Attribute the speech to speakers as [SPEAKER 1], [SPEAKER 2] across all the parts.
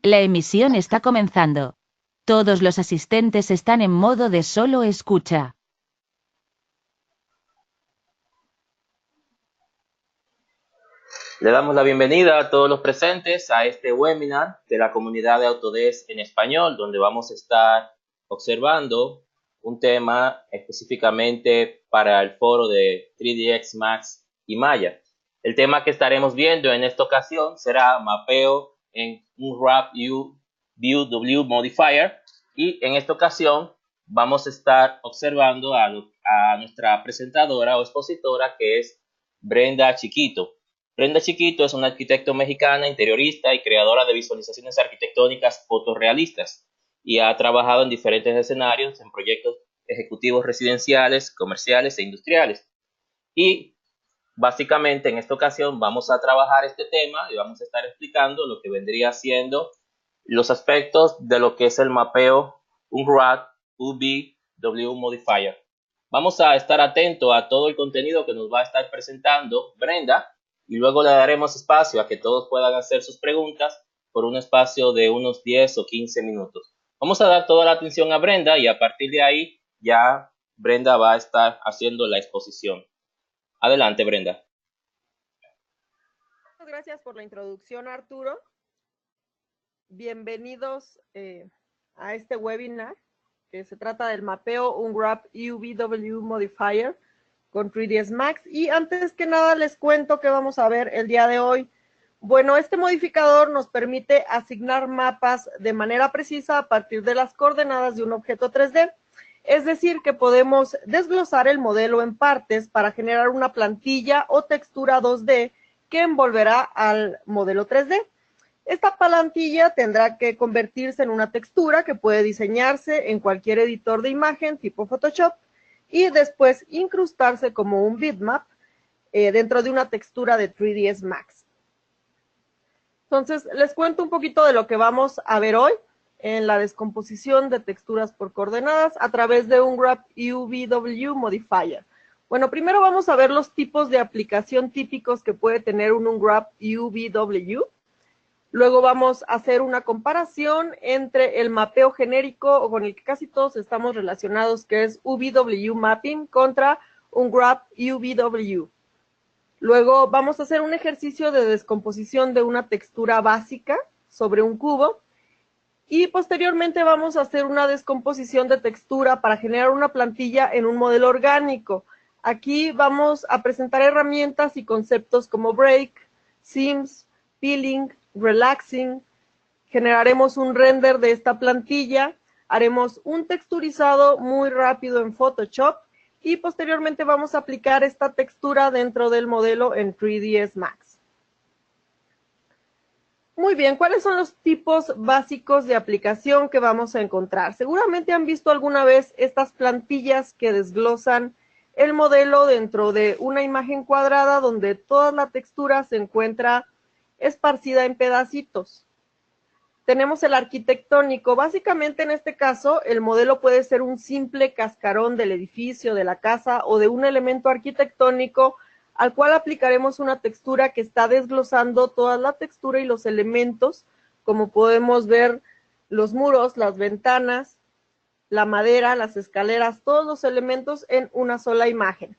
[SPEAKER 1] La emisión está comenzando. Todos los asistentes están en modo de solo escucha.
[SPEAKER 2] Le damos la bienvenida a todos los presentes a este webinar de la comunidad de Autodesk en español, donde vamos a estar observando un tema específicamente para el foro de 3ds Max y Maya. El tema que estaremos viendo en esta ocasión será mapeo en Unwrap View W Modifier, y en esta ocasión vamos a estar observando a nuestra presentadora o expositora, que es Brenda Chiquito. Brenda Chiquito es una arquitecto mexicana, interiorista y creadora de visualizaciones arquitectónicas fotorrealistas, y ha trabajado en diferentes escenarios en proyectos ejecutivos residenciales, comerciales e industriales. Y básicamente en esta ocasión vamos a trabajar este tema y vamos a estar explicando lo que vendría siendo los aspectos de lo que es el mapeo Unwrap UV-W Modifier. Vamos a estar atentos a todo el contenido que nos va a estar presentando Brenda, y luego le daremos espacio a que todos puedan hacer sus preguntas por un espacio de unos 10 o 15 minutos. Vamos a dar toda la atención a Brenda, y a partir de ahí ya Brenda va a estar haciendo la exposición. Adelante, Brenda.
[SPEAKER 3] Muchas gracias por la introducción, Arturo. Bienvenidos a este webinar que se trata del mapeo Unwrap UV-W Modifier con 3ds Max. Y antes que nada les cuento que vamos a ver el día de hoy. Bueno, este modificador nos permite asignar mapas de manera precisa a partir de las coordenadas de un objeto 3D. Es decir, que podemos desglosar el modelo en partes para generar una plantilla o textura 2D que envolverá al modelo 3D. Esta plantilla tendrá que convertirse en una textura que puede diseñarse en cualquier editor de imagen tipo Photoshop y después incrustarse como un bitmap dentro de una textura de 3ds Max. Entonces, les cuento un poquito de lo que vamos a ver hoy en la descomposición de texturas por coordenadas a través de Unwrap UV-W Modifier. Bueno, primero vamos a ver los tipos de aplicación típicos que puede tener un Unwrap UV-W. Luego vamos a hacer una comparación entre el mapeo genérico, o con el que casi todos estamos relacionados, que es UV-W Mapping, contra Unwrap UV-W. Luego vamos a hacer un ejercicio de descomposición de una textura básica sobre un cubo. Y posteriormente vamos a hacer una descomposición de textura para generar una plantilla en un modelo orgánico. Aquí vamos a presentar herramientas y conceptos como break, seams, peeling, relaxing. Generaremos un render de esta plantilla, haremos un texturizado muy rápido en Photoshop y posteriormente vamos a aplicar esta textura dentro del modelo en 3ds Max. Muy bien, ¿cuáles son los tipos básicos de aplicación que vamos a encontrar? Seguramente han visto alguna vez estas plantillas que desglosan el modelo dentro de una imagen cuadrada donde toda la textura se encuentra esparcida en pedacitos. Tenemos el arquitectónico. Básicamente en este caso el modelo puede ser un simple cascarón del edificio, de la casa o de un elemento arquitectónico al cual aplicaremos una textura que está desglosando toda la textura y los elementos, como podemos ver los muros, las ventanas, la madera, las escaleras, todos los elementos en una sola imagen.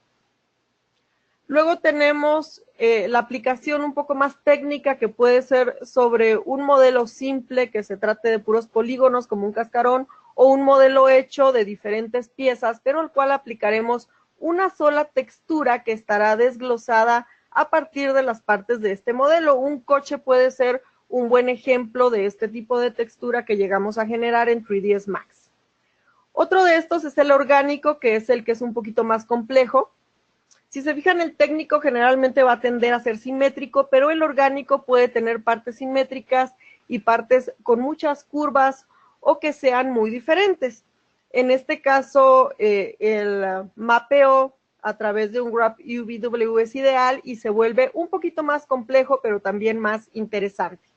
[SPEAKER 3] Luego tenemos la aplicación un poco más técnica que puede ser sobre un modelo simple que se trate de puros polígonos como un cascarón, o un modelo hecho de diferentes piezas, pero al cual aplicaremos una sola textura que estará desglosada a partir de las partes de este modelo. Un coche puede ser un buen ejemplo de este tipo de textura que llegamos a generar en 3ds Max. Otro de estos es el orgánico, que es el que es un poquito más complejo. Si se fijan, el técnico generalmente va a tender a ser simétrico, pero el orgánico puede tener partes simétricas y partes con muchas curvas o que sean muy diferentes. En este caso, el mapeo a través de Unwrap UV-W es ideal y se vuelve un poquito más complejo, pero también más interesante.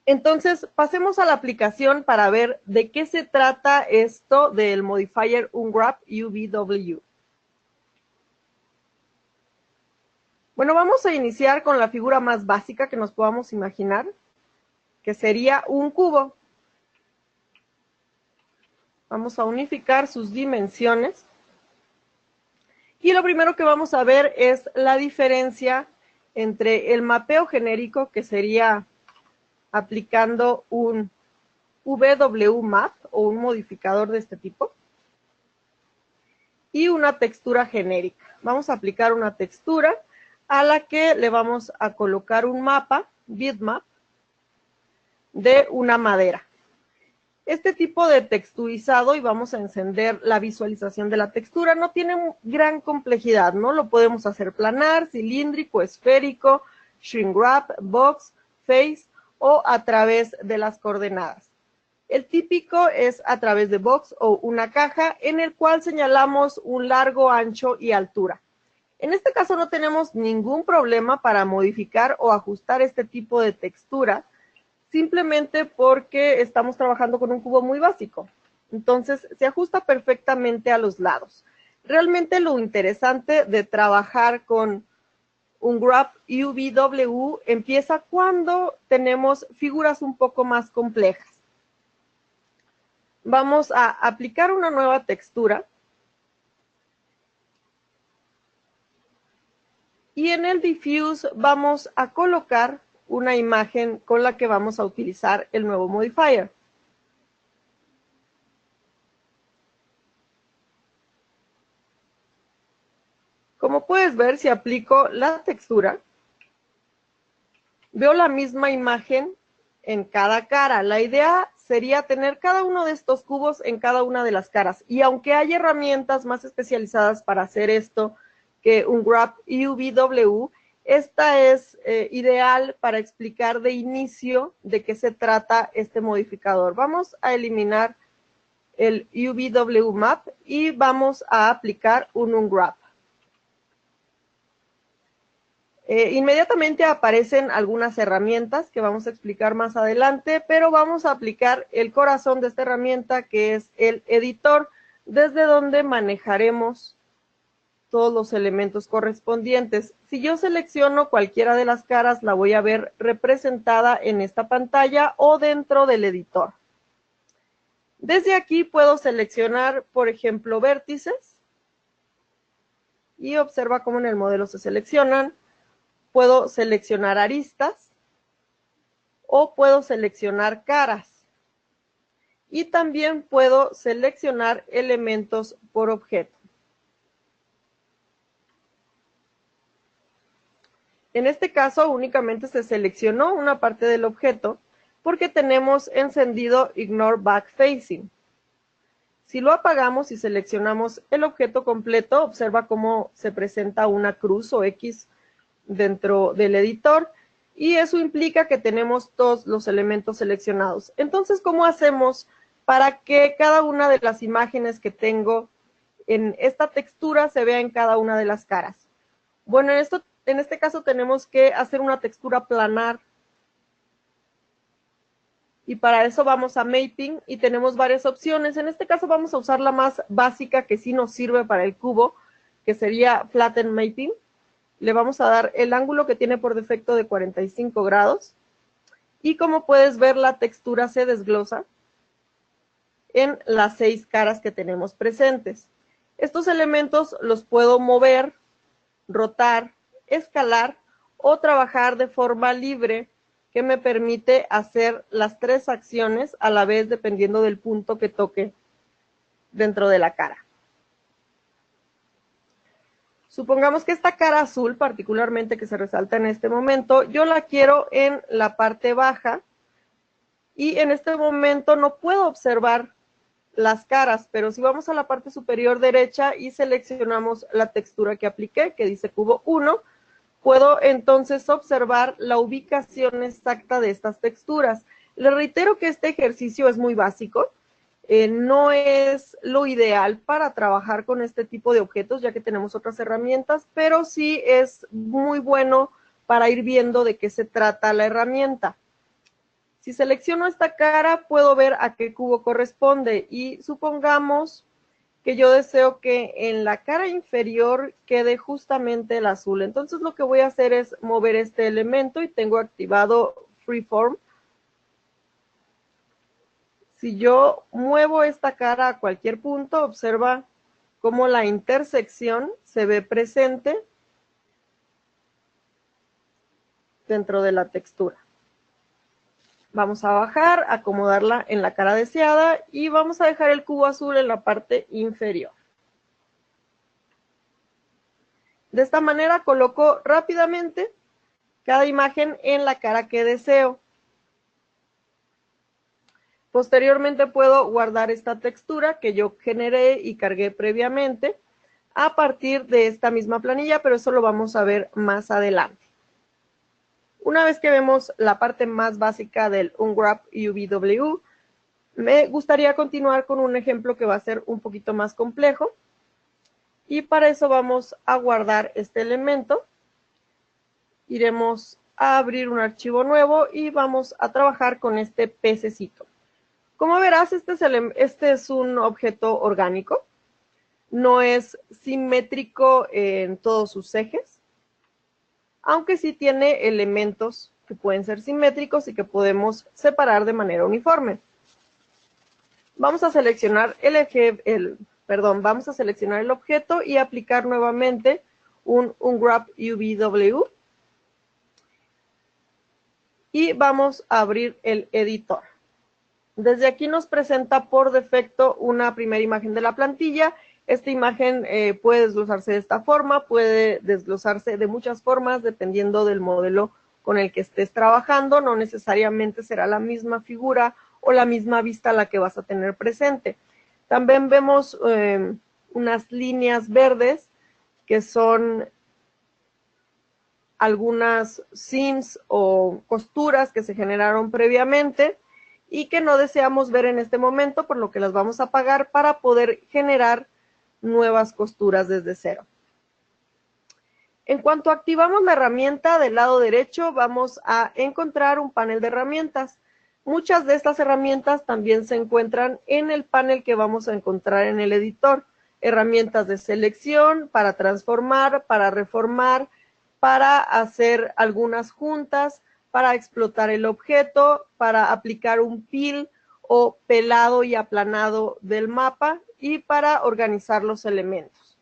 [SPEAKER 3] Entonces, pasemos a la aplicación para ver de qué se trata esto del modifier Unwrap UV-W. Bueno, vamos a iniciar con la figura más básica que nos podamos imaginar. que sería un cubo. Vamos a unificar sus dimensiones. Y lo primero que vamos a ver es la diferencia entre el mapeo genérico, que sería aplicando un WMap o un modificador de este tipo, y una textura genérica. Vamos a aplicar una textura a la que le vamos a colocar un mapa, bitmap, de una madera. Este tipo de texturizado, y vamos a encender la visualización de la textura, no tiene gran complejidad, ¿no? Lo podemos hacer planar, cilíndrico, esférico, shrink wrap, box, face o a través de las coordenadas. El típico es a través de box o una caja en el cual señalamos un largo, ancho y altura. En este caso no tenemos ningún problema para modificar o ajustar este tipo de textura, simplemente porque estamos trabajando con un cubo muy básico. Entonces, se ajusta perfectamente a los lados. Realmente lo interesante de trabajar con un Graph UVW empieza cuando tenemos figuras un poco más complejas. Vamos a aplicar una nueva textura. Y en el Diffuse vamos a colocar una imagen con la que vamos a utilizar el nuevo modifier. Como puedes ver, si aplico la textura, veo la misma imagen en cada cara. La idea sería tener cada uno de estos cubos en cada una de las caras. Y aunque hay herramientas más especializadas para hacer esto que un Graph UVW, esta es ideal para explicar de inicio de qué se trata este modificador. Vamos a eliminar el UVW-Map y vamos a aplicar un unwrap. Inmediatamente aparecen algunas herramientas que vamos a explicar más adelante, pero vamos a aplicar el corazón de esta herramienta, que es el editor, desde donde manejaremos todos los elementos correspondientes. Si yo selecciono cualquiera de las caras, la voy a ver representada en esta pantalla o dentro del editor. Desde aquí puedo seleccionar, por ejemplo, vértices, y observa cómo en el modelo se seleccionan. Puedo seleccionar aristas o puedo seleccionar caras. Y también puedo seleccionar elementos por objeto. En este caso únicamente se seleccionó una parte del objeto porque tenemos encendido Ignore Backfacing. Si lo apagamos y seleccionamos el objeto completo, observa cómo se presenta una cruz o X dentro del editor, y eso implica que tenemos todos los elementos seleccionados. Entonces, ¿cómo hacemos para que cada una de las imágenes que tengo en esta textura se vea en cada una de las caras? Bueno, en este caso tenemos que hacer una textura planar, y para eso vamos a Mapping y tenemos varias opciones. En este caso vamos a usar la más básica que sí nos sirve para el cubo, que sería Flatten Mapping. Le vamos a dar el ángulo que tiene por defecto de 45 grados. Y como puedes ver, la textura se desglosa en las 6 caras que tenemos presentes. Estos elementos los puedo mover, rotar, escalar o trabajar de forma libre, que me permite hacer las 3 acciones a la vez dependiendo del punto que toque dentro de la cara. Supongamos que esta cara azul, particularmente que se resalta en este momento, yo la quiero en la parte baja, y en este momento no puedo observar las caras, pero si vamos a la parte superior derecha y seleccionamos la textura que apliqué, que dice cubo 1, puedo entonces observar la ubicación exacta de estas texturas. Les reitero que este ejercicio es muy básico. No es lo ideal para trabajar con este tipo de objetos, ya que tenemos otras herramientas, pero sí es muy bueno para ir viendo de qué se trata la herramienta. Si selecciono esta cara, puedo ver a qué cubo corresponde, y supongamos que yo deseo que en la cara inferior quede justamente el azul. Entonces lo que voy a hacer es mover este elemento, y tengo activado Freeform Si yo muevo esta cara a cualquier punto, observa cómo la intersección se ve presente dentro de la textura. Vamos a bajar, acomodarla en la cara deseada y vamos a dejar el cubo azul en la parte inferior. De esta manera coloco rápidamente cada imagen en la cara que deseo. Posteriormente puedo guardar esta textura que yo generé y cargué previamente a partir de esta misma planilla, pero eso lo vamos a ver más adelante. Una vez que vemos la parte más básica del Unwrap UVW, me gustaría continuar con un ejemplo que va a ser un poquito más complejo. Y para eso vamos a guardar este elemento. Iremos a abrir un archivo nuevo y vamos a trabajar con este pececito. Como verás, este es un objeto orgánico. No es simétrico en todos sus ejes, aunque sí tiene elementos que pueden ser simétricos y que podemos separar de manera uniforme. Vamos a seleccionar vamos a seleccionar el objeto y aplicar nuevamente un Unwrap UVW. Y vamos a abrir el editor. Desde aquí nos presenta por defecto una primera imagen de la plantilla. Esta imagen puede desglosarse de esta forma, puede desglosarse de muchas formas dependiendo del modelo con el que estés trabajando. No necesariamente será la misma figura o la misma vista la que vas a tener presente. También vemos unas líneas verdes que son algunas seams o costuras que se generaron previamente y que no deseamos ver en este momento, por lo que las vamos a apagar para poder generar nuevas costuras desde cero. En cuanto activamos la herramienta del lado derecho, vamos a encontrar un panel de herramientas. Muchas de estas herramientas también se encuentran en el panel que vamos a encontrar en el editor. Herramientas de selección, para transformar, para reformar, para hacer algunas juntas, para explotar el objeto, para aplicar un peel o pelado y aplanado del mapa y para organizar los elementos.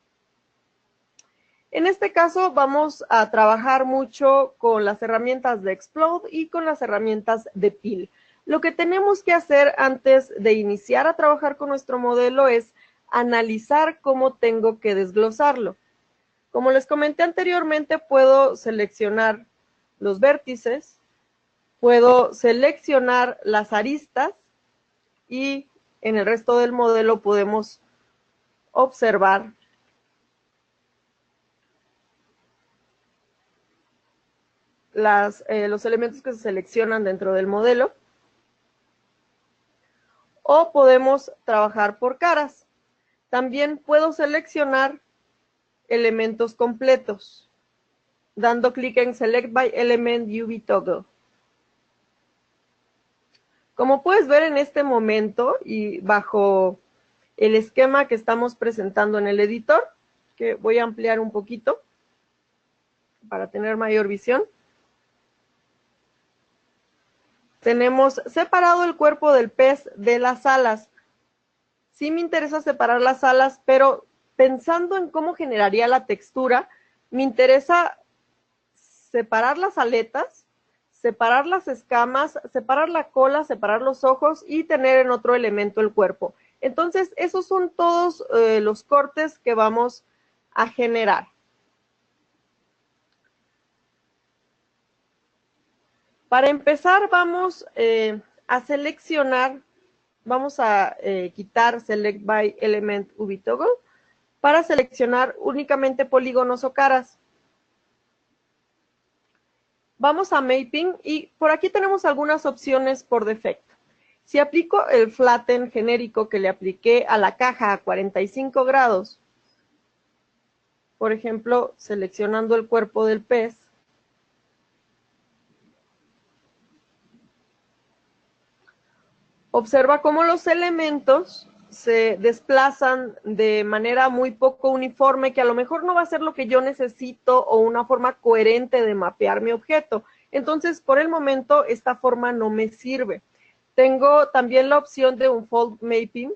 [SPEAKER 3] En este caso vamos a trabajar mucho con las herramientas de Explode y con las herramientas de Peel. Lo que tenemos que hacer antes de iniciar a trabajar con nuestro modelo es analizar cómo tengo que desglosarlo. Como les comenté anteriormente, puedo seleccionar los vértices, puedo seleccionar las aristas y en el resto del modelo podemos observar los elementos que se seleccionan dentro del modelo. O podemos trabajar por caras. También puedo seleccionar elementos completos, dando clic en Select by Element UV Toggle. Como puedes ver en este momento y bajo el esquema que estamos presentando en el editor, que voy a ampliar un poquito para tener mayor visión, tenemos separado el cuerpo del pez de las alas. Sí me interesa separar las alas, pero pensando en cómo generaría la textura, me interesa separar las aletas, separar las escamas, separar la cola, separar los ojos y tener en otro elemento el cuerpo. Entonces, esos son todos los cortes que vamos a generar. Para empezar, vamos a seleccionar, vamos a quitar Select by Element UV Toggle para seleccionar únicamente polígonos o caras. Vamos a Mapping y por aquí tenemos algunas opciones por defecto. Si aplico el Flatten genérico que le apliqué a la caja a 45 grados, por ejemplo, seleccionando el cuerpo del pez, observa cómo los elementos se desplazan de manera muy poco uniforme, que a lo mejor no va a ser lo que yo necesito o una forma coherente de mapear mi objeto. Entonces, por el momento, esta forma no me sirve. Tengo también la opción de un fold mapping,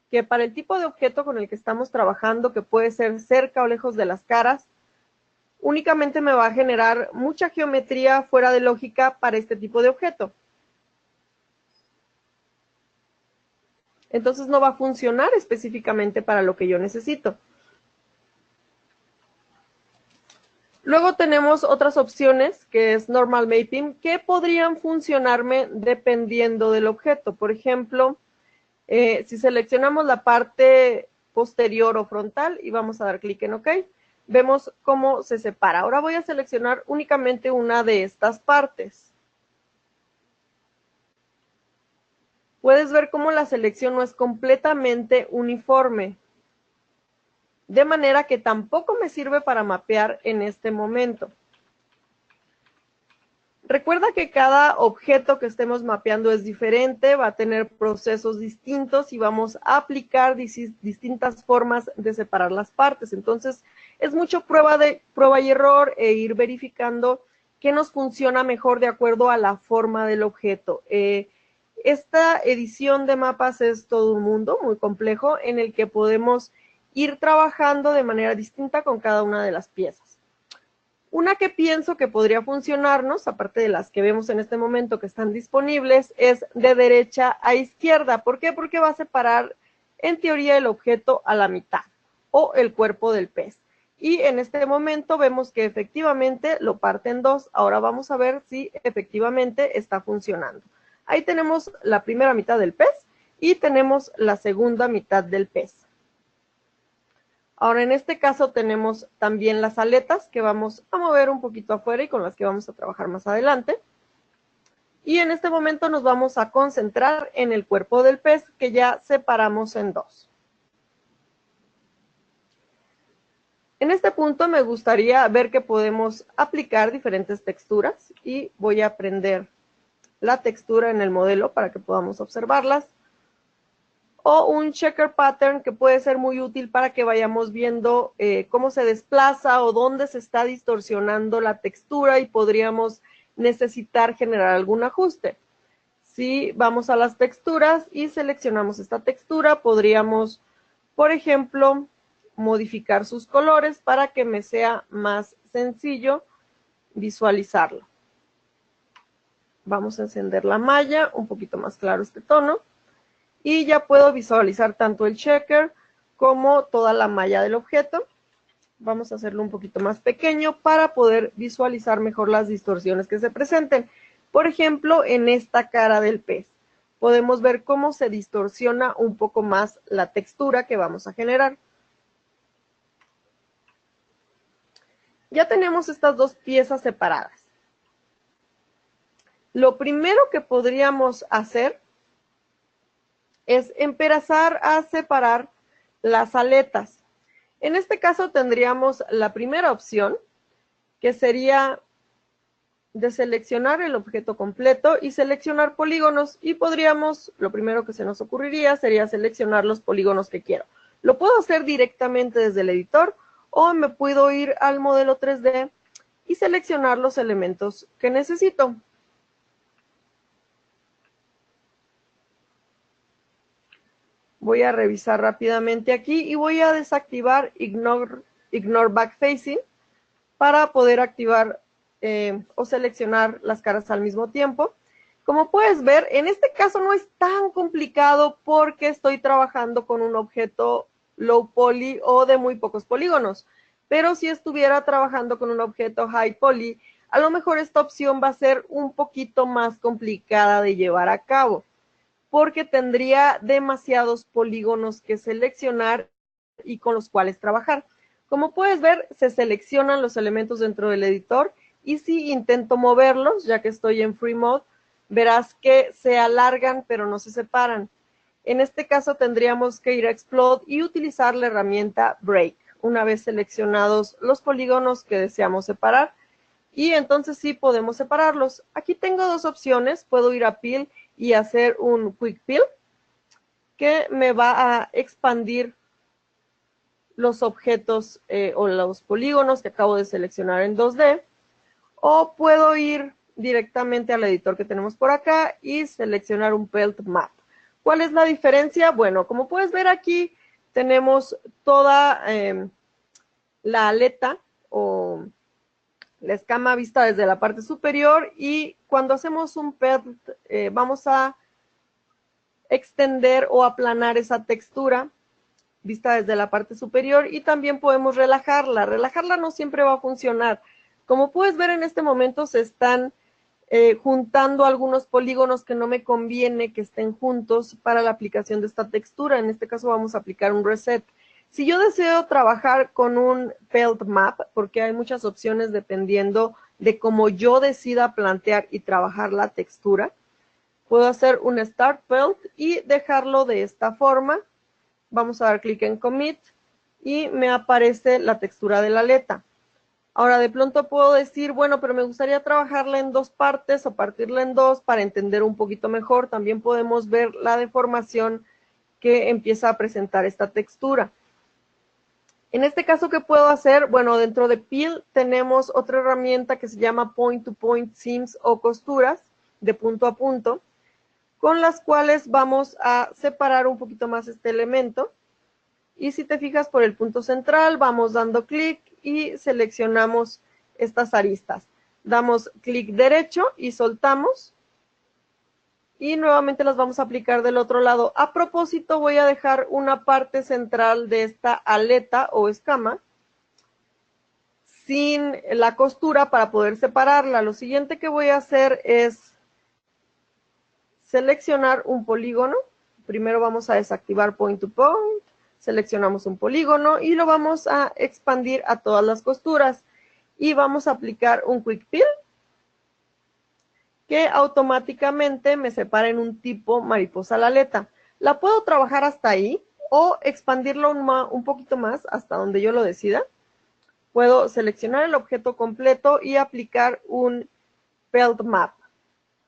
[SPEAKER 3] que para el tipo de objeto con el que estamos trabajando, que puede ser cerca o lejos de las caras, únicamente me va a generar mucha geometría fuera de lógica para este tipo de objeto. Entonces no va a funcionar específicamente para lo que yo necesito. Luego tenemos otras opciones, que es Normal Mapping, que podrían funcionarme dependiendo del objeto. Por ejemplo, si seleccionamos la parte posterior o frontal y vamos a dar clic en OK, vemos cómo se separa. Ahora voy a seleccionar únicamente una de estas partes. Puedes ver cómo la selección no es completamente uniforme, de manera que tampoco me sirve para mapear en este momento. Recuerda que cada objeto que estemos mapeando es diferente, va a tener procesos distintos y vamos a aplicar distintas formas de separar las partes. Entonces, es mucho prueba y error e ir verificando qué nos funciona mejor de acuerdo a la forma del objeto. Esta edición de mapas es todo un mundo muy complejo en el que podemos ir trabajando de manera distinta con cada una de las piezas. Una que pienso que podría funcionarnos, aparte de las que vemos en este momento que están disponibles, es de derecha a izquierda. ¿Por qué? Porque va a separar, en teoría, el objeto a la mitad, o el cuerpo del pez. Y en este momento vemos que efectivamente lo parte en dos. Ahora vamos a ver si efectivamente está funcionando. Ahí tenemos la primera mitad del pez y tenemos la segunda mitad del pez. Ahora, en este caso tenemos también las aletas que vamos a mover un poquito afuera y con las que vamos a trabajar más adelante. Y en este momento nos vamos a concentrar en el cuerpo del pez que ya separamos en dos. En este punto me gustaría ver que podemos aplicar diferentes texturas y voy a prender la textura en el modelo para que podamos observarlas. O un checker pattern que puede ser muy útil para que vayamos viendo cómo se desplaza o dónde se está distorsionando la textura y podríamos necesitar generar algún ajuste. Si vamos a las texturas y seleccionamos esta textura, podríamos, por ejemplo, modificar sus colores para que me sea más sencillo visualizarlo. Vamos a encender la malla, un poquito más claro este tono. Y ya puedo visualizar tanto el checker como toda la malla del objeto. Vamos a hacerlo un poquito más pequeño para poder visualizar mejor las distorsiones que se presenten. Por ejemplo, en esta cara del pez, podemos ver cómo se distorsiona un poco más la textura que vamos a generar. Ya tenemos estas dos piezas separadas. Lo primero que podríamos hacer es empezar a separar las aletas. En este caso tendríamos la primera opción, que sería de seleccionar el objeto completo y seleccionar polígonos, y podríamos, lo primero que se nos ocurriría sería seleccionar los polígonos que quiero. Lo puedo hacer directamente desde el editor o me puedo ir al modelo 3D y seleccionar los elementos que necesito. Voy a revisar rápidamente aquí y voy a desactivar Ignore Backfacing para poder activar o seleccionar las caras al mismo tiempo. Como puedes ver, en este caso no es tan complicado porque estoy trabajando con un objeto low poly o de muy pocos polígonos. Pero si estuviera trabajando con un objeto high poly, a lo mejor esta opción va a ser un poquito más complicada de llevar a cabo, porque tendría demasiados polígonos que seleccionar y con los cuales trabajar. Como puedes ver, se seleccionan los elementos dentro del editor y si intento moverlos, ya que estoy en Free Mode, verás que se alargan pero no se separan. En este caso tendríamos que ir a Explode y utilizar la herramienta Break, una vez seleccionados los polígonos que deseamos separar. Y entonces sí podemos separarlos. Aquí tengo dos opciones, puedo ir a Peel y hacer un Quick Peel, que me va a expandir los objetos o los polígonos que acabo de seleccionar en 2D. O puedo ir directamente al editor que tenemos por acá y seleccionar un Pelt Map. ¿Cuál es la diferencia? Bueno, como puedes ver aquí, tenemos toda la aleta o la escama vista desde la parte superior, y cuando hacemos un Pelt vamos a extender o aplanar esa textura vista desde la parte superior, y también podemos relajarla. Relajarla no siempre va a funcionar. Como puedes ver, en este momento se están juntando algunos polígonos que no me conviene que estén juntos para la aplicación de esta textura. En este caso vamos a aplicar un reset. Si yo deseo trabajar con un Pelt Map, porque hay muchas opciones dependiendo de cómo yo decida plantear y trabajar la textura, puedo hacer un Start Pelt y dejarlo de esta forma. Vamos a dar clic en Commit y me aparece la textura de la aleta. Ahora de pronto puedo decir, bueno, pero me gustaría trabajarla en dos partes o partirla en dos para entender un poquito mejor. También podemos ver la deformación que empieza a presentar esta textura. En este caso, ¿qué puedo hacer? Bueno, dentro de Peel tenemos otra herramienta que se llama Point to Point Seams o costuras de punto a punto, con las cuales vamos a separar un poquito más este elemento. Y si te fijas, por el punto central vamos dando clic y seleccionamos estas aristas. Damos clic derecho y soltamos. Y nuevamente las vamos a aplicar del otro lado. A propósito, voy a dejar una parte central de esta aleta o escama sin la costura para poder separarla. Lo siguiente que voy a hacer es seleccionar un polígono. Primero vamos a desactivar Point to Point. Seleccionamos un polígono y lo vamos a expandir a todas las costuras. Y vamos a aplicar un Quick Peel que automáticamente me separa en un tipo mariposa la aleta. La puedo trabajar hasta ahí o expandirlo un poquito más hasta donde yo lo decida. Puedo seleccionar el objeto completo y aplicar un Pelt Map.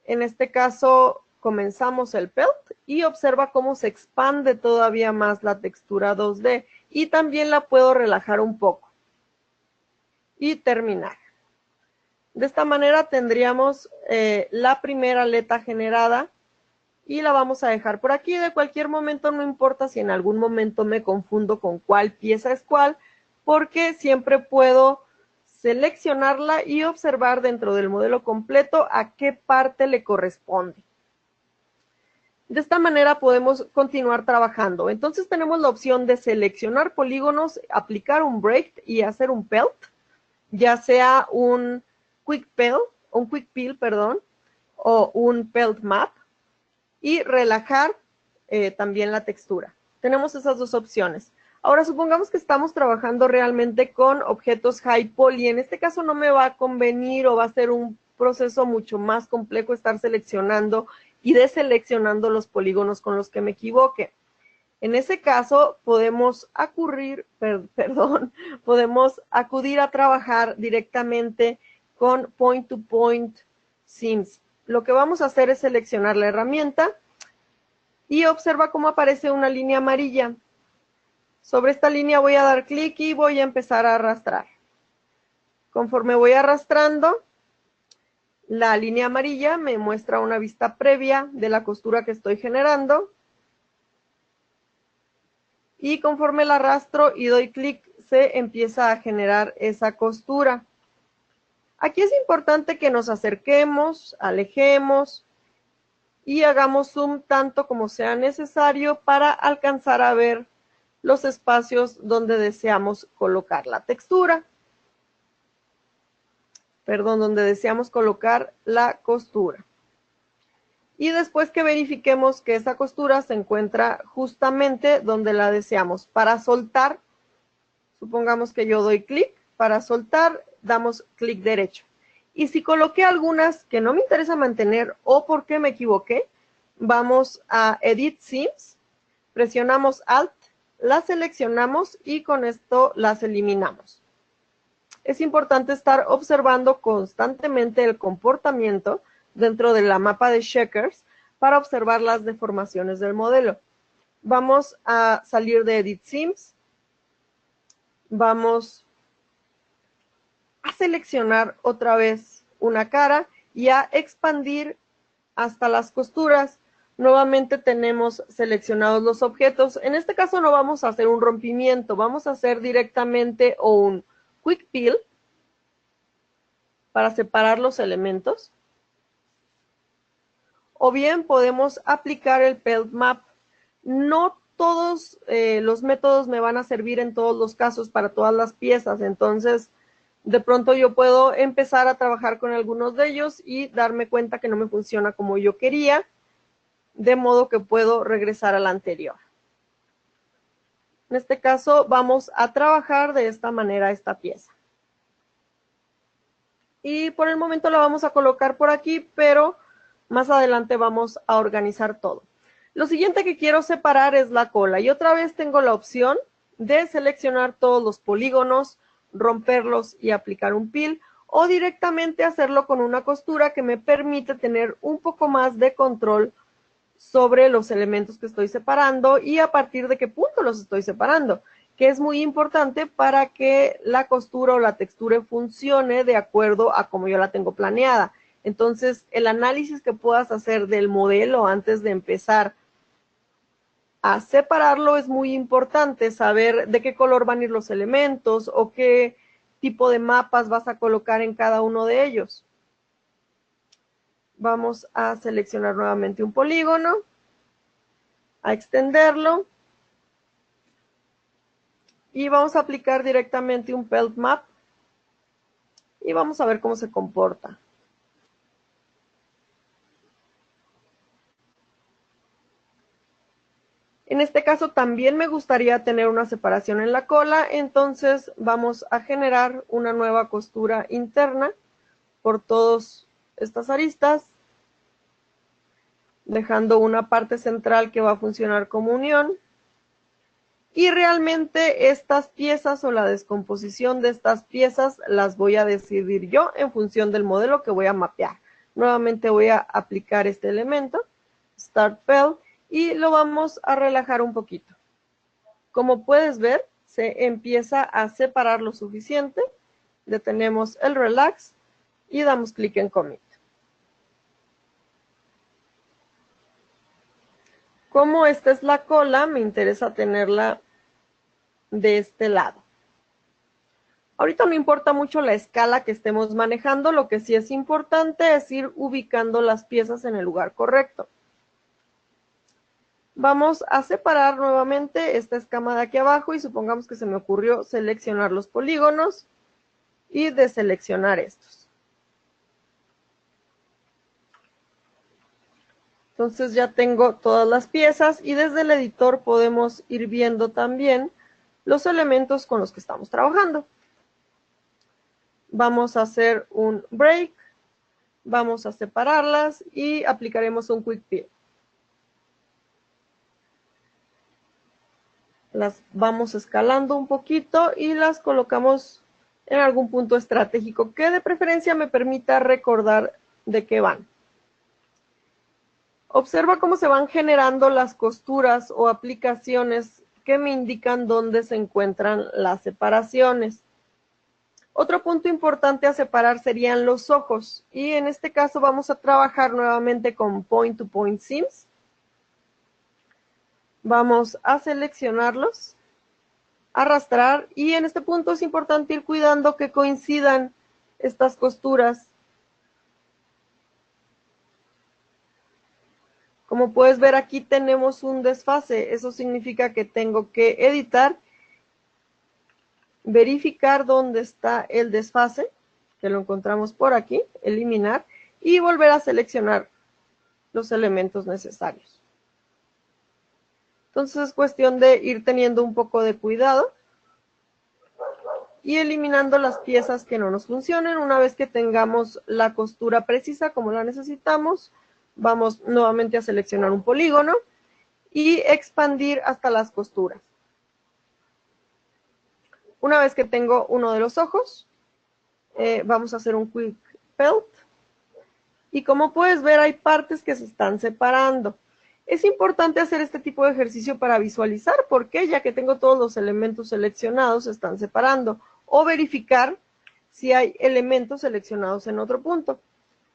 [SPEAKER 3] En este caso comenzamos el Pelt y observa cómo se expande todavía más la textura 2D, y también la puedo relajar un poco y terminar. De esta manera tendríamos la primera aleta generada y la vamos a dejar por aquí. De cualquier momento, no importa si en algún momento me confundo con cuál pieza es cuál, porque siempre puedo seleccionarla y observar dentro del modelo completo a qué parte le corresponde. De esta manera podemos continuar trabajando. Entonces tenemos la opción de seleccionar polígonos, aplicar un break y hacer un pelt, ya sea un quick peel, o un pelt map, y relajar también la textura. Tenemos esas dos opciones. Ahora supongamos que estamos trabajando realmente con objetos high poly. En este caso no me va a convenir o va a ser un proceso mucho más complejo estar seleccionando y deseleccionando los polígonos con los que me equivoque. En ese caso podemos podemos acudir a trabajar directamente con Point to Point Seams. Lo que vamos a hacer es seleccionar la herramienta y observa cómo aparece una línea amarilla. Sobre esta línea voy a dar clic y voy a empezar a arrastrar. Conforme voy arrastrando, la línea amarilla me muestra una vista previa de la costura que estoy generando. Y conforme la arrastro y doy clic, se empieza a generar esa costura. Aquí es importante que nos acerquemos, alejemos y hagamos zoom tanto como sea necesario para alcanzar a ver los espacios donde deseamos colocar la textura. Donde deseamos colocar la costura. Y después que verifiquemos que esa costura se encuentra justamente donde la deseamos. Para soltar, supongamos que yo doy clic. Para soltar, damos clic derecho. Y si coloqué algunas que no me interesa mantener o porque me equivoqué, vamos a Edit Seams, presionamos Alt, las seleccionamos y con esto las eliminamos. Es importante estar observando constantemente el comportamiento dentro de la mapa de checkers para observar las deformaciones del modelo. Vamos a salir de Edit Seams. Vamos a seleccionar otra vez una cara y a expandir hasta las costuras. Nuevamente tenemos seleccionados los objetos. En este caso no vamos a hacer un rompimiento, vamos a hacer directamente un quick peel para separar los elementos. O bien podemos aplicar el pelt map. No todos los métodos me van a servir en todos los casos para todas las piezas, entonces de pronto yo puedo empezar a trabajar con algunos de ellos y darme cuenta que no me funciona como yo quería, de modo que puedo regresar al anterior. En este caso vamos a trabajar de esta manera esta pieza. Y por el momento la vamos a colocar por aquí, pero más adelante vamos a organizar todo. Lo siguiente que quiero separar es la cola. Y otra vez tengo la opción de seleccionar todos los polígonos, romperlos y aplicar un peel, o directamente hacerlo con una costura que me permite tener un poco más de control sobre los elementos que estoy separando y a partir de qué punto los estoy separando, que es muy importante para que la costura o la textura funcione de acuerdo a como yo la tengo planeada. Entonces, el análisis que puedas hacer del modelo antes de empezar a separarlo es muy importante, saber de qué color van a ir los elementos o qué tipo de mapas vas a colocar en cada uno de ellos. Vamos a seleccionar nuevamente un polígono, a extenderlo y vamos a aplicar directamente un pelt map y vamos a ver cómo se comporta. En este caso también me gustaría tener una separación en la cola, entonces vamos a generar una nueva costura interna por todas estas aristas, dejando una parte central que va a funcionar como unión. Y realmente estas piezas o la descomposición de estas piezas las voy a decidir yo en función del modelo que voy a mapear. Nuevamente voy a aplicar este elemento, Start Peel, y lo vamos a relajar un poquito. Como puedes ver, se empieza a separar lo suficiente. Detenemos el Relax y damos clic en Commit. Como esta es la cola, me interesa tenerla de este lado. Ahorita no importa mucho la escala que estemos manejando, lo que sí es importante es ir ubicando las piezas en el lugar correcto. Vamos a separar nuevamente esta escama de aquí abajo y supongamos que se me ocurrió seleccionar los polígonos y deseleccionar estos. Entonces ya tengo todas las piezas y desde el editor podemos ir viendo también los elementos con los que estamos trabajando. Vamos a hacer un break, vamos a separarlas y aplicaremos un quick peel. Las vamos escalando un poquito y las colocamos en algún punto estratégico que de preferencia me permita recordar de qué van. Observa cómo se van generando las costuras o aplicaciones que me indican dónde se encuentran las separaciones. Otro punto importante a separar serían los ojos y en este caso vamos a trabajar nuevamente con Point to Point Seams. Vamos a seleccionarlos, arrastrar y en este punto es importante ir cuidando que coincidan estas costuras. Como puedes ver aquí tenemos un desfase, eso significa que tengo que editar, verificar dónde está el desfase, que lo encontramos por aquí, eliminar y volver a seleccionar los elementos necesarios. Entonces es cuestión de ir teniendo un poco de cuidado y eliminando las piezas que no nos funcionen. Una vez que tengamos la costura precisa como la necesitamos, vamos nuevamente a seleccionar un polígono y expandir hasta las costuras. Una vez que tengo uno de los ojos, vamos a hacer un quick pelt. Y como puedes ver, hay partes que se están separando. Es importante hacer este tipo de ejercicio para visualizar por qué, ya que tengo todos los elementos seleccionados, se están separando. O verificar si hay elementos seleccionados en otro punto.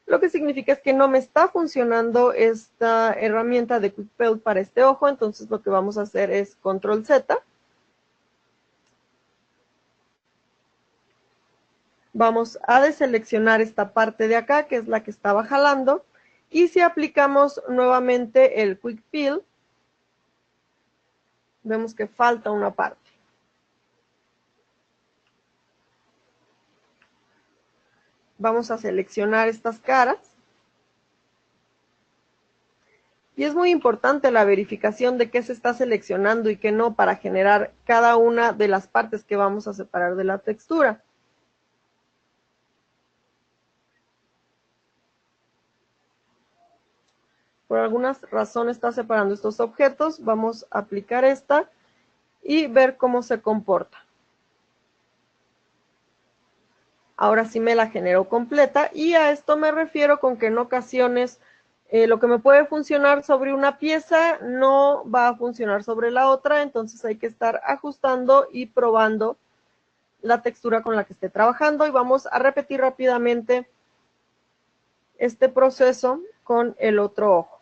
[SPEAKER 3] lo que significa es que no me está funcionando esta herramienta de Quick Fill para este ojo, entonces lo que vamos a hacer es Control Z. Vamos a deseleccionar esta parte de acá, que es la que estaba jalando, y si aplicamos nuevamente el Quick Fill, vemos que falta una parte. Vamos a seleccionar estas caras. Y es muy importante la verificación de qué se está seleccionando y qué no para generar cada una de las partes que vamos a separar de la textura. Por alguna razón está separando estos objetos. Vamos a aplicar esta y ver cómo se comporta. Ahora sí me la generó completa y a esto me refiero con que en ocasiones lo que me puede funcionar sobre una pieza no va a funcionar sobre la otra, entonces hay que estar ajustando y probando la textura con la que esté trabajando y vamos a repetir rápidamente este proceso con el otro ojo.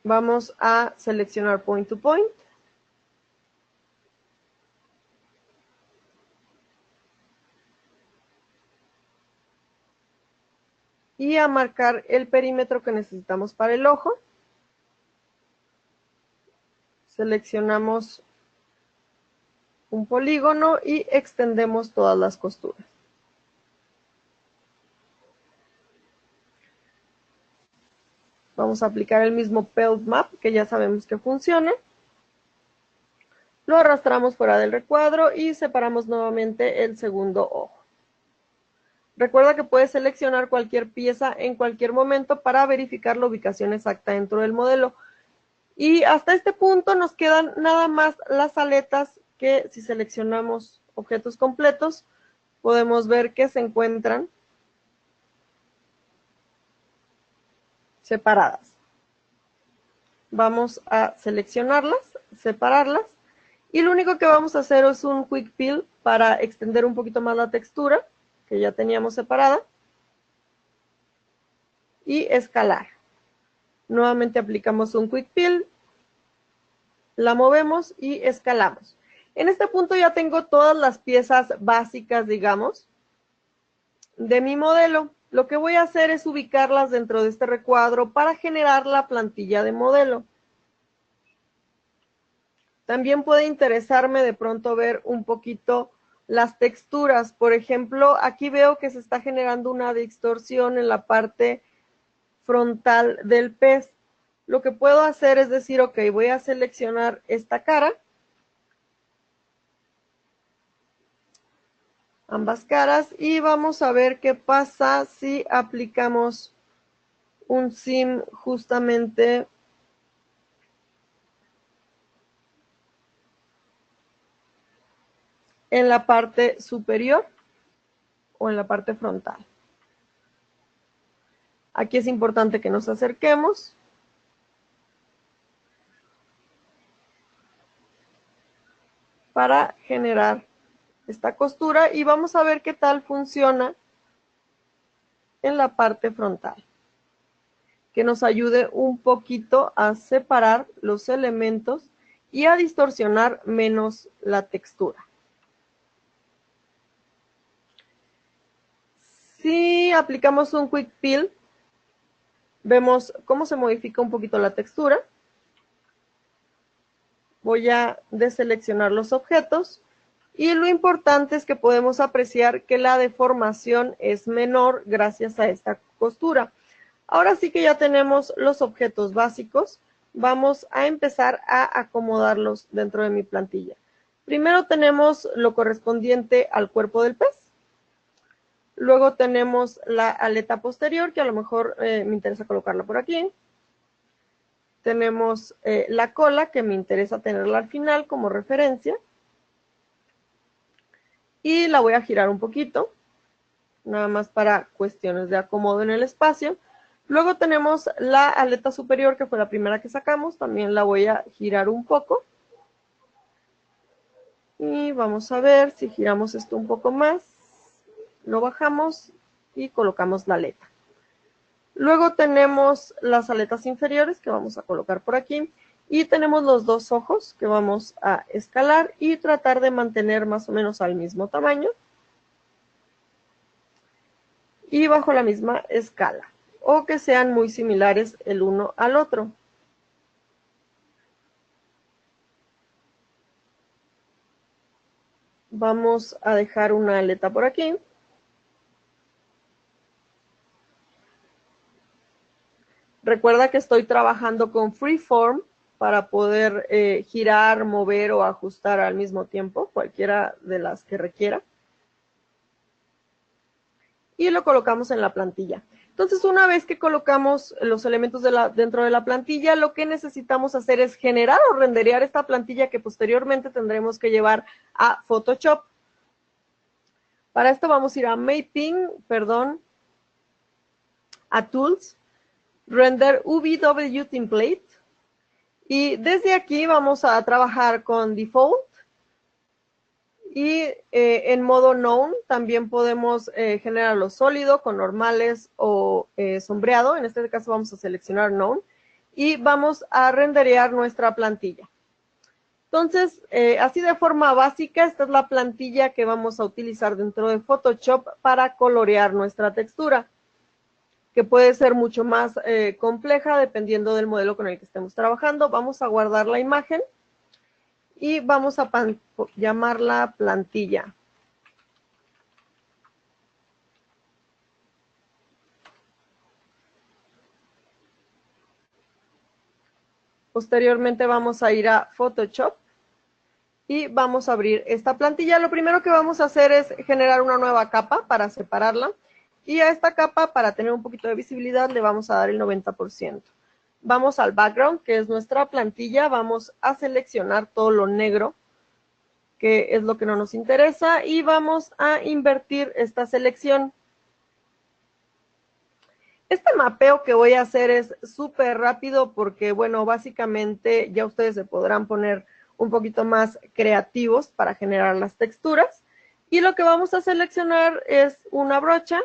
[SPEAKER 3] Vamos a seleccionar Point to Point. Y a marcar el perímetro que necesitamos para el ojo. Seleccionamos un polígono y extendemos todas las costuras. Vamos a aplicar el mismo Pelt Map que ya sabemos que funciona. Lo arrastramos fuera del recuadro y separamos nuevamente el segundo ojo. Recuerda que puedes seleccionar cualquier pieza en cualquier momento para verificar la ubicación exacta dentro del modelo. Y hasta este punto nos quedan nada más las aletas que si seleccionamos objetos completos podemos ver que se encuentran separadas. Vamos a seleccionarlas, separarlas y lo único que vamos a hacer es un Quick Fill para extender un poquito más la textura que ya teníamos separada y escalar. Nuevamente aplicamos un Quick Fill, la movemos y escalamos. En este punto ya tengo todas las piezas básicas, digamos, de mi modelo. Lo que voy a hacer es ubicarlas dentro de este recuadro para generar la plantilla de modelo. También puede interesarme de pronto ver un poquito las texturas. Por ejemplo, aquí veo que se está generando una distorsión en la parte frontal del pez. Lo que puedo hacer es decir, ok, voy a seleccionar esta cara. Ambas caras y vamos a ver qué pasa si aplicamos un sim justamente en la parte superior o en la parte frontal. Aquí es importante que nos acerquemos. Para generar esta costura y vamos a ver qué tal funciona en la parte frontal. Que nos ayude un poquito a separar los elementos y a distorsionar menos la textura. Si aplicamos un Quick Fill, vemos cómo se modifica un poquito la textura. Voy a deseleccionar los objetos y lo importante es que podemos apreciar que la deformación es menor gracias a esta costura. Ahora sí que ya tenemos los objetos básicos, vamos a empezar a acomodarlos dentro de mi plantilla. Primero tenemos lo correspondiente al cuerpo del pez. Luego tenemos la aleta posterior, que a lo mejor me interesa colocarla por aquí. Tenemos la cola, que me interesa tenerla al final como referencia. Y la voy a girar un poquito, nada más para cuestiones de acomodo en el espacio. Luego tenemos la aleta superior, que fue la primera que sacamos. También la voy a girar un poco. Y vamos a ver si giramos esto un poco más. Lo bajamos y colocamos la aleta. Luego tenemos las aletas inferiores que vamos a colocar por aquí. Y tenemos los dos ojos que vamos a escalar y tratar de mantener más o menos al mismo tamaño. Y bajo la misma escala. O que sean muy similares el uno al otro. Vamos a dejar una aleta por aquí. Recuerda que estoy trabajando con Freeform para poder girar, mover o ajustar al mismo tiempo, cualquiera de las que requiera. Y lo colocamos en la plantilla. Entonces, una vez que colocamos los elementos dentro de la plantilla, lo que necesitamos hacer es generar o renderear esta plantilla que posteriormente tendremos que llevar a Photoshop. Para esto vamos a ir a a Tools, Render UVW Template. Y desde aquí vamos a trabajar con Default. Y en modo Known también podemos generarlo sólido, con normales o sombreado. En este caso vamos a seleccionar Known. Y vamos a renderear nuestra plantilla. Entonces, así de forma básica, esta es la plantilla que vamos a utilizar dentro de Photoshop para colorear nuestra textura, que puede ser mucho más compleja dependiendo del modelo con el que estemos trabajando. Vamos a guardar la imagen y vamos a llamarla plantilla. Posteriormente vamos a ir a Photoshop y vamos a abrir esta plantilla. Lo primero que vamos a hacer es generar una nueva capa para separarla. Y a esta capa, para tener un poquito de visibilidad, le vamos a dar el 90%. Vamos al background, que es nuestra plantilla. Vamos a seleccionar todo lo negro, que es lo que no nos interesa. Y vamos a invertir esta selección. Este mapeo que voy a hacer es súper rápido porque, bueno, básicamente ya ustedes se podrán poner un poquito más creativos para generar las texturas. Y lo que vamos a seleccionar es una brocha,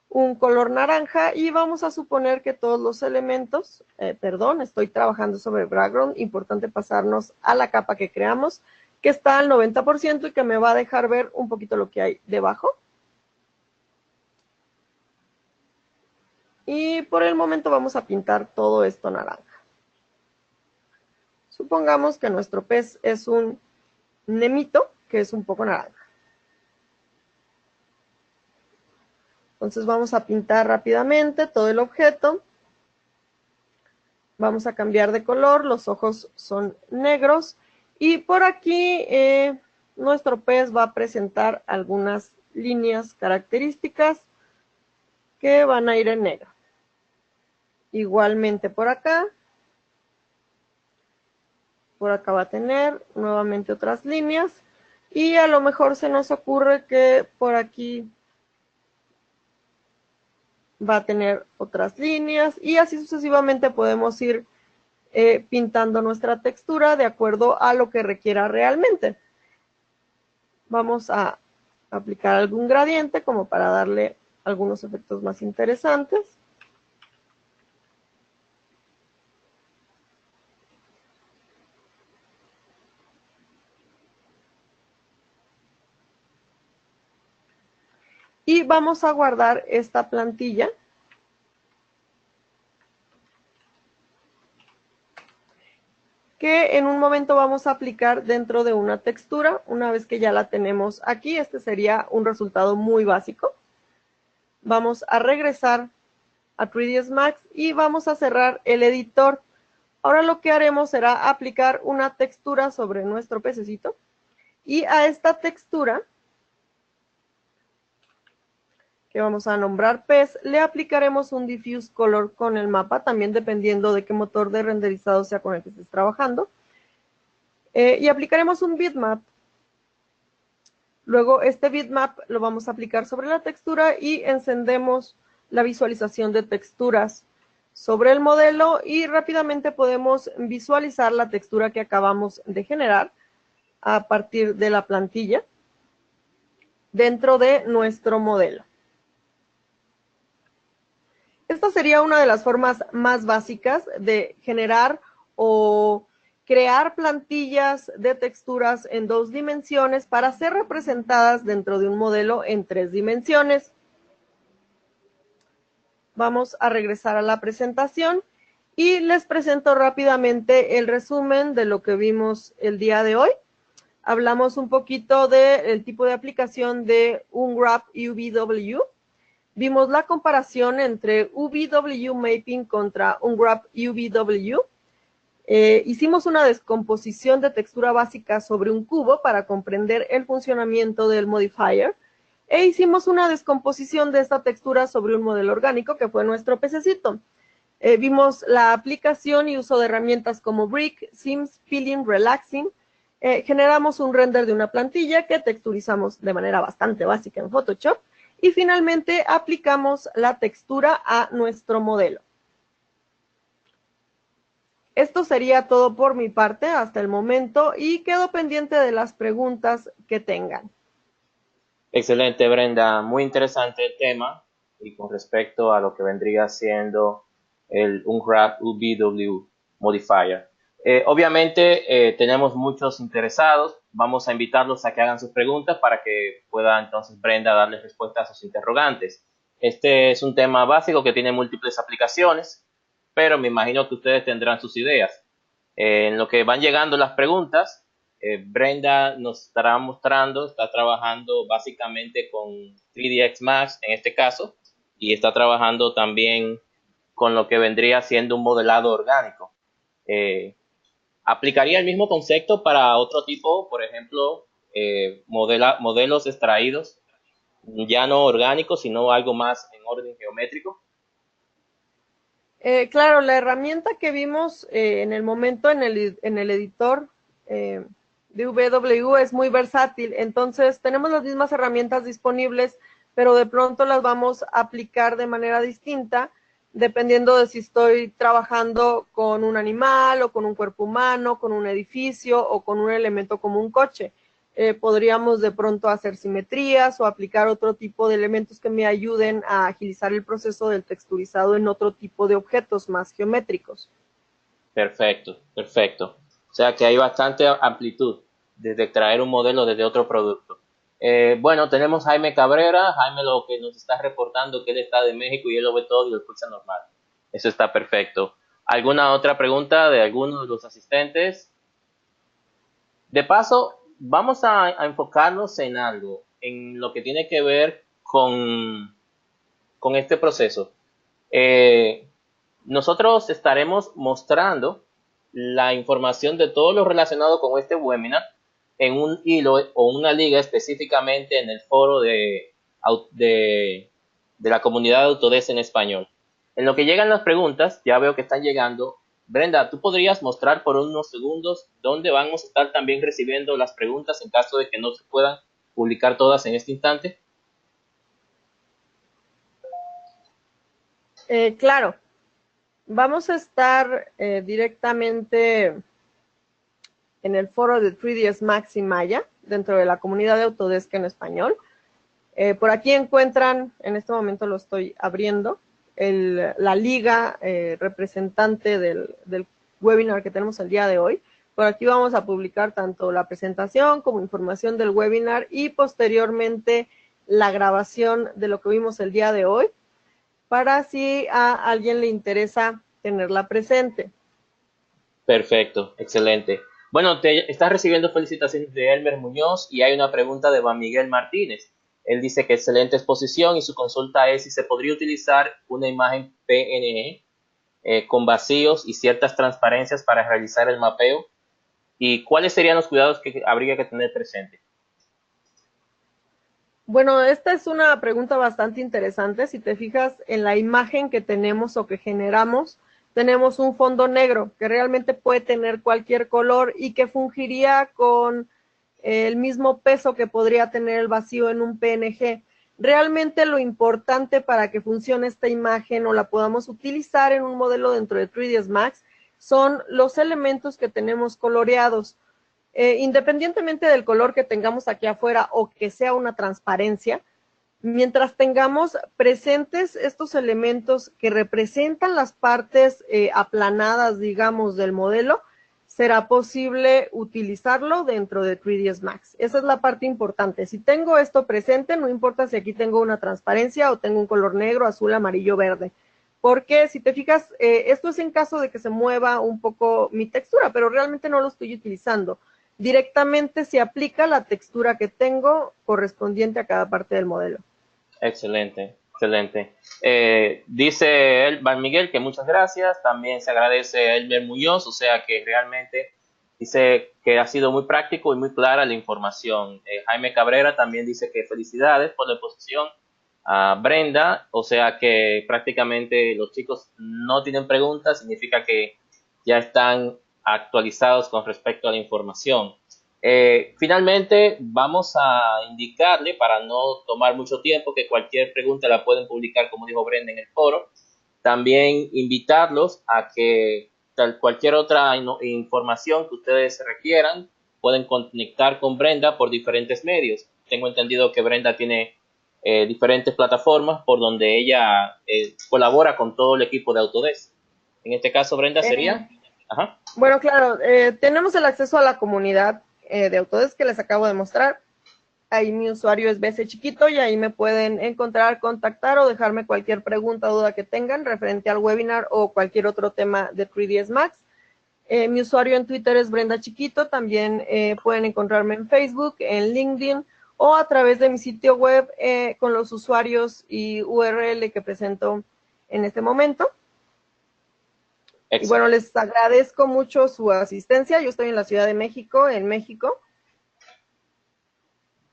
[SPEAKER 3] un color naranja, y vamos a suponer que todos los elementos, estoy trabajando sobre background, importante pasarnos a la capa que creamos, que está al 90% y que me va a dejar ver un poquito lo que hay debajo. Y por el momento vamos a pintar todo esto naranja. Supongamos que nuestro pez es un nemito, que es un poco naranja. Entonces vamos a pintar rápidamente todo el objeto. Vamos a cambiar de color, los ojos son negros. Y por aquí nuestro pez va a presentar algunas líneas características que van a ir en negro. Igualmente por acá. Por acá va a tener nuevamente otras líneas. Y a lo mejor se nos ocurre que por aquí va a tener otras líneas. Y así sucesivamente podemos ir pintando nuestra textura de acuerdo a lo que requiera realmente. Vamos a aplicar algún gradiente como para darle algunos efectos más interesantes. Y vamos a guardar esta plantilla. Que en un momento vamos a aplicar dentro de una textura. Una vez que ya la tenemos aquí, este sería un resultado muy básico. Vamos a regresar a 3ds Max y vamos a cerrar el editor. Ahora lo que haremos será aplicar una textura sobre nuestro pececito. Y a esta textura, que vamos a nombrar pez, le aplicaremos un diffuse color con el mapa, también dependiendo de qué motor de renderizado sea con el que estés trabajando. Y aplicaremos un bitmap. Luego este bitmap lo vamos a aplicar sobre la textura y encendemos la visualización de texturas sobre el modelo y rápidamente podemos visualizar la textura que acabamos de generar a partir de la plantilla. dentro de nuestro modelo. Esta sería una de las formas más básicas de generar o crear plantillas de texturas en 2 dimensiones para ser representadas dentro de un modelo en 3 dimensiones. Vamos a regresar a la presentación y les presento rápidamente el resumen de lo que vimos el día de hoy. Hablamos un poquito del tipo de aplicación de Unwrap UVW. Vimos la comparación entre UVW Mapping contra Unwrap UVW. Hicimos una descomposición de textura básica sobre un cubo para comprender el funcionamiento del modifier. E hicimos una descomposición de esta textura sobre un modelo orgánico que fue nuestro pececito. Vimos la aplicación y uso de herramientas como Brick, Sims, Filling, Relaxing. Generamos un render de una plantilla que texturizamos de manera bastante básica en Photoshop. Y finalmente aplicamos la textura a nuestro modelo. Esto sería todo por mi parte hasta el momento y quedo pendiente de las preguntas que tengan.
[SPEAKER 2] Excelente, Brenda. Muy interesante el tema y con respecto a lo que vendría siendo el Unwrap UVW Modifier. Obviamente tenemos muchos interesados. Vamos a invitarlos a que hagan sus preguntas para que pueda entonces Brenda darles respuesta a sus interrogantes. Este es un tema básico que tiene múltiples aplicaciones, pero me imagino que ustedes tendrán sus ideas. En lo que van llegando las preguntas, Brenda nos estará mostrando, está trabajando básicamente con 3ds Max en este caso, y está trabajando también con lo que vendría siendo un modelado orgánico. ¿Aplicaría el mismo concepto para otro tipo, por ejemplo, modelos extraídos, ya no orgánicos, sino algo más en orden geométrico?
[SPEAKER 3] Claro, la herramienta que vimos en el momento en el editor de VW es muy versátil, entonces tenemos las mismas herramientas disponibles, pero de pronto las vamos a aplicar de manera distinta, dependiendo de si estoy trabajando con un animal o con un cuerpo humano, con un edificio o con un elemento como un coche. Podríamos de pronto hacer simetrías o aplicar otro tipo de elementos que me ayuden a agilizar el proceso del texturizado en otro tipo de objetos más geométricos.
[SPEAKER 2] Perfecto, perfecto. O sea que hay bastante amplitud desde extraer un modelo desde otro producto. Bueno, tenemos Jaime Cabrera. Jaime lo que nos está reportando que él está de México y él lo ve todo y lo escucha normal. Eso está perfecto. ¿Alguna otra pregunta de alguno de los asistentes? De paso, vamos a enfocarnos en algo, en lo que tiene que ver con este proceso. Nosotros estaremos mostrando la información de todo lo relacionado con este webinar en un hilo o una liga específicamente en el foro de la comunidad de Autodesk en español. En lo que llegan las preguntas, ya veo que están llegando. Brenda, ¿tú podrías mostrar por unos segundos dónde vamos a estar también recibiendo las preguntas en caso de que no se puedan publicar todas en este instante?
[SPEAKER 3] Claro, vamos a estar directamente en el foro de 3ds Max y Maya, dentro de la comunidad de Autodesk en español. Por aquí encuentran, en este momento lo estoy abriendo, la liga representante del webinar que tenemos el día de hoy. Por aquí vamos a publicar tanto la presentación como información del webinar y posteriormente la grabación de lo que vimos el día de hoy, para si a alguien le interesa tenerla presente.
[SPEAKER 2] Perfecto, excelente. Bueno, te estás recibiendo felicitaciones de Elmer Muñoz y hay una pregunta de Juan Miguel Martínez. Él dice que excelente exposición y su consulta es si se podría utilizar una imagen PNG con vacíos y ciertas transparencias para realizar el mapeo y cuáles serían los cuidados que habría que tener presente.
[SPEAKER 3] Bueno, esta es una pregunta bastante interesante. Si te fijas en la imagen que tenemos o que generamos, tenemos un fondo negro que realmente puede tener cualquier color y que fungiría con el mismo peso que podría tener el vacío en un PNG. Realmente lo importante para que funcione esta imagen o la podamos utilizar en un modelo dentro de 3ds Max son los elementos que tenemos coloreados. Independientemente del color que tengamos aquí afuera o que sea una transparencia, mientras tengamos presentes estos elementos que representan las partes aplanadas, digamos, del modelo, será posible utilizarlo dentro de 3ds Max. Esa es la parte importante. Si tengo esto presente, no importa si aquí tengo una transparencia o tengo un color negro, azul, amarillo, verde. Porque si te fijas, esto es en caso de que se mueva un poco mi textura, pero realmente no lo estoy utilizando. Directamente se aplica la textura que tengo correspondiente a cada parte del modelo.
[SPEAKER 2] Excelente, excelente. Dice Elbar Miguel que muchas gracias. También se agradece a Elmer Muñoz, o sea que realmente dice que ha sido muy práctico y muy clara la información. Jaime Cabrera también dice que felicidades por la exposición a Brenda, o sea que prácticamente los chicos no tienen preguntas, significa que ya están actualizados con respecto a la información. Finalmente, vamos a indicarle, para no tomar mucho tiempo, que cualquier pregunta la pueden publicar, como dijo Brenda, en el foro. También invitarlos a que cualquier otra información que ustedes requieran, pueden conectar con Brenda por diferentes medios. Tengo entendido que Brenda tiene diferentes plataformas por donde ella colabora con todo el equipo de Autodesk. En este caso, Brenda, sería... Ajá.
[SPEAKER 3] Bueno, claro, tenemos el acceso a la comunidad de Autodesk que les acabo de mostrar. Ahí mi usuario es BC Chiquito y ahí me pueden encontrar, contactar o dejarme cualquier pregunta o duda que tengan referente al webinar o cualquier otro tema de 3ds Max. Mi usuario en Twitter es Brenda Chiquito. También pueden encontrarme en Facebook, en LinkedIn o a través de mi sitio web con los usuarios y URL que presento en este momento. Excelente. Y bueno, les agradezco mucho su asistencia. Yo estoy en la Ciudad de México, en México.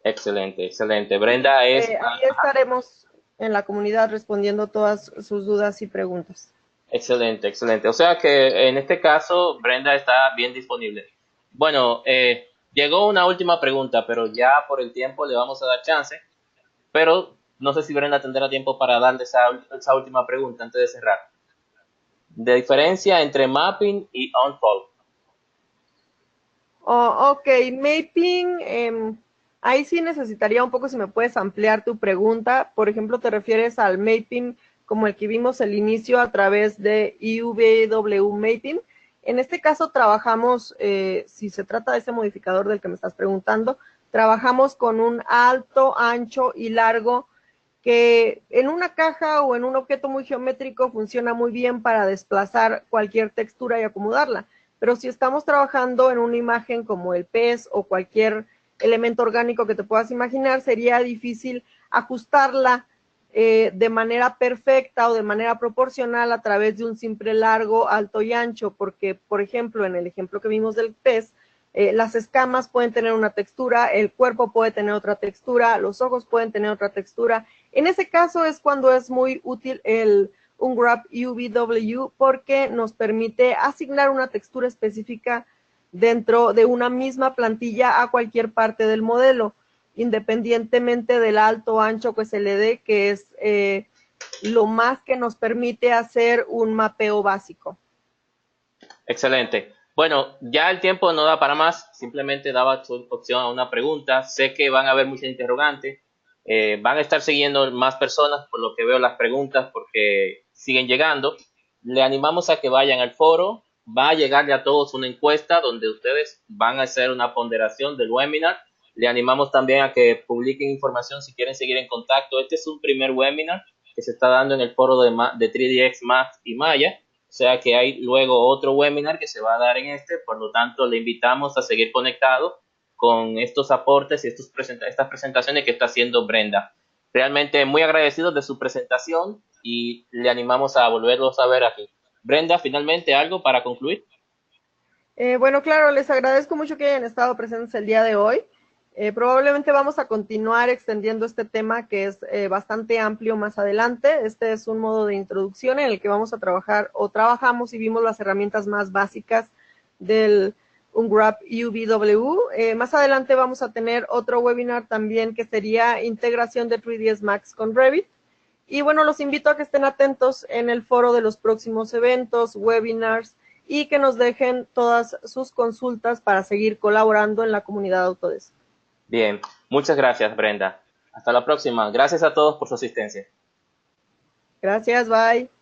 [SPEAKER 2] Excelente, excelente. Brenda es...
[SPEAKER 3] ahí estaremos en la comunidad respondiendo todas sus dudas y preguntas.
[SPEAKER 2] Excelente, excelente. O sea que en este caso Brenda está bien disponible. Bueno, llegó una última pregunta, pero ya por el tiempo le vamos a dar chance. Pero no sé si Brenda tendrá tiempo para darle esa última pregunta antes de cerrar. De diferencia entre mapping y unfold.
[SPEAKER 3] Oh, ok, mapping, ahí sí necesitaría un poco si me puedes ampliar tu pregunta. Por ejemplo, ¿te refieres al mapping como el que vimos al inicio a través de IWW Mapping? En este caso trabajamos, si se trata de ese modificador del que me estás preguntando, trabajamos con un alto, ancho y largo que en una caja o en un objeto muy geométrico funciona muy bien para desplazar cualquier textura y acomodarla. Pero si estamos trabajando en una imagen como el pez o cualquier elemento orgánico que te puedas imaginar, sería difícil ajustarla de manera perfecta o de manera proporcional a través de un simple largo, alto y ancho, porque, por ejemplo, en el ejemplo que vimos del pez, las escamas pueden tener una textura, el cuerpo puede tener otra textura, los ojos pueden tener otra textura. En ese caso es cuando es muy útil el Unwrap UVW porque nos permite asignar una textura específica dentro de una misma plantilla a cualquier parte del modelo, independientemente del alto ancho que se le dé, que es lo más que nos permite hacer un mapeo básico.
[SPEAKER 2] Excelente. Bueno, ya el tiempo no da para más, simplemente daba opción a una pregunta. Sé que van a haber muchas interrogantes, van a estar siguiendo más personas por lo que veo las preguntas porque siguen llegando. Le animamos a que vayan al foro, va a llegarle a todos una encuesta donde ustedes van a hacer una ponderación del webinar. Le animamos también a que publiquen información si quieren seguir en contacto. Este es un primer webinar que se está dando en el foro de 3DX Max y Maya. O sea que hay luego otro webinar que se va a dar en este, por lo tanto le invitamos a seguir conectado con estos aportes y estas presentaciones que está haciendo Brenda. Realmente muy agradecidos de su presentación y le animamos a volverlos a ver aquí. Brenda, finalmente algo para concluir.
[SPEAKER 3] Bueno, claro, les agradezco mucho que hayan estado presentes el día de hoy. Probablemente vamos a continuar extendiendo este tema que es bastante amplio más adelante. Este es un modo de introducción en el que vamos a trabajar o trabajamos y vimos las herramientas más básicas del Unwrap UVW. Más adelante vamos a tener otro webinar también que sería integración de 3ds Max con Revit. Y bueno, los invito a que estén atentos en el foro de los próximos eventos, webinars y que nos dejen todas sus consultas para seguir colaborando en la comunidad Autodesk.
[SPEAKER 2] Bien, muchas gracias, Brenda. Hasta la próxima. Gracias a todos por su asistencia.
[SPEAKER 3] Gracias, bye.